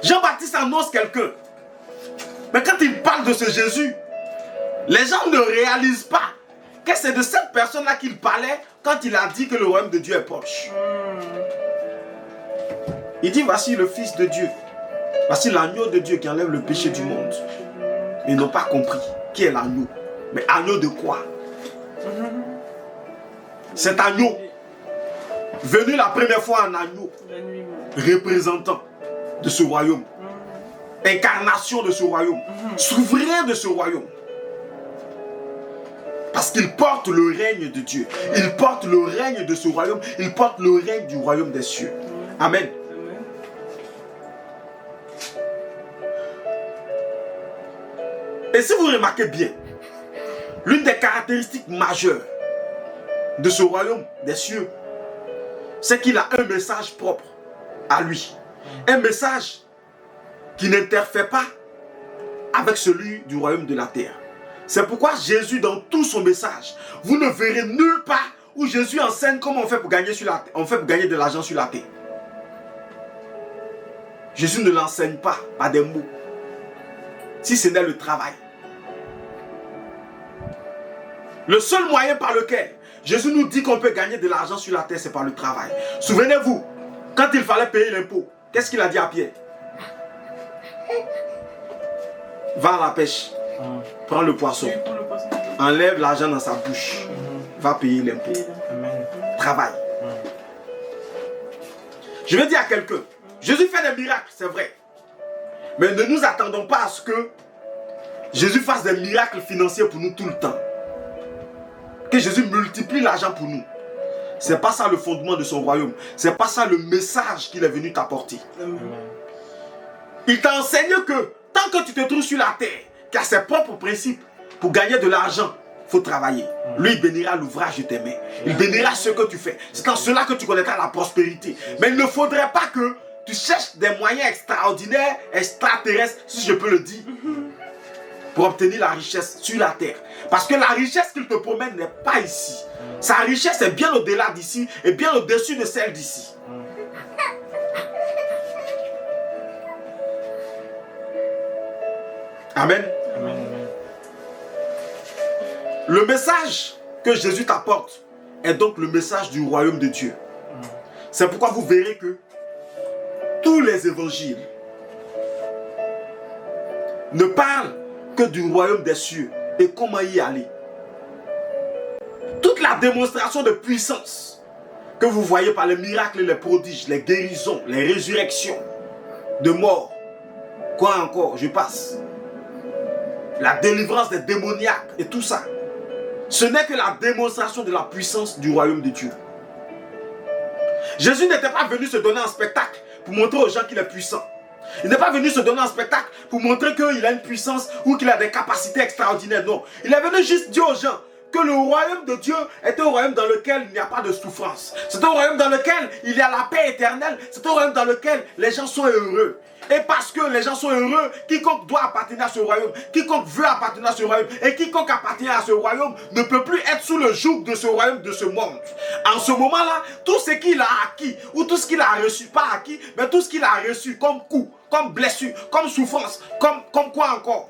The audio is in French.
Jean-Baptiste annonce quelqu'un. Mais quand il parle de ce Jésus, les gens ne réalisent pas que c'est de cette personne-là qu'il parlait quand il a dit que le royaume de Dieu est proche. Il dit, voici le Fils de Dieu. Voici l'agneau de Dieu qui enlève le péché du monde. Ils n'ont pas compris qui est l'agneau. Mais agneau de quoi? Cet agneau, venu la première fois en agneau, représentant de ce royaume, incarnation de ce royaume, souverain de ce royaume. Parce qu'il porte le règne de Dieu. Il porte le règne de ce royaume. Il porte le règne du royaume des cieux. Amen. Et si vous remarquez bien, l'une des caractéristiques majeures de ce royaume des cieux, c'est qu'il a un message propre à lui. Un message qui n'interfère pas avec celui du royaume de la terre. C'est pourquoi Jésus, dans tout son message, vous ne verrez nulle part où Jésus enseigne comment on fait pour gagner, de l'argent sur la terre. Jésus ne l'enseigne pas par des mots, si ce n'est le travail. Le seul moyen par lequel Jésus nous dit qu'on peut gagner de l'argent sur la terre, c'est par le travail. Souvenez-vous, quand il fallait payer l'impôt, qu'est-ce qu'il a dit à Pierre? Va à la pêche, prends le poisson, enlève l'argent dans sa bouche, va payer l'impôt. Travail. Je vais dire à quelqu'un, Jésus fait des miracles, c'est vrai. Mais ne nous attendons pas à ce que Jésus fasse des miracles financiers pour nous tout le temps. Que Jésus multiplie l'argent pour nous. C'est pas ça le fondement de son royaume. C'est pas ça le message qu'il est venu t'apporter. Il t'a enseigné que tant que tu te trouves sur la terre, qui a ses propres principes, pour gagner de l'argent, il faut travailler. Lui, il bénira l'ouvrage de tes mains. Il bénira ce que tu fais. C'est en cela que tu connaîtras la prospérité. Mais il ne faudrait pas que tu cherches des moyens extraordinaires, extraterrestres, si je peux le dire, pour obtenir la richesse sur la terre. Parce que la richesse qu'il te promène n'est pas ici. Sa richesse est bien au-delà d'ici et bien au-dessus de celle d'ici. Amen. Amen. Le message que Jésus t'apporte est donc le message du royaume de Dieu. C'est pourquoi vous verrez que tous les évangiles ne parlent que du royaume des cieux et comment y aller. Toute la démonstration de puissance que vous voyez par les miracles, les prodiges, les guérisons, les résurrections de morts, quoi encore, je passe, la délivrance des démoniaques et tout ça, ce n'est que la démonstration de la puissance du royaume de Dieu. Jésus n'était pas venu se donner un spectacle pour montrer aux gens qu'il est puissant. Il n'est pas venu se donner un spectacle pour montrer qu'il a une puissance ou qu'il a des capacités extraordinaires. Non. Il est venu juste dire aux gens que le royaume de Dieu est un royaume dans lequel il n'y a pas de souffrance. C'est un royaume dans lequel il y a la paix éternelle. C'est un royaume dans lequel les gens sont heureux. Et parce que les gens sont heureux, quiconque doit appartenir à ce royaume, quiconque veut appartenir à ce royaume, et quiconque appartient à ce royaume ne peut plus être sous le joug de ce royaume, de ce monde. En ce moment-là, tout ce qu'il a acquis, ou tout ce qu'il a reçu, pas acquis, mais tout ce qu'il a reçu comme coup, comme blessure, comme souffrance, comme quoi encore,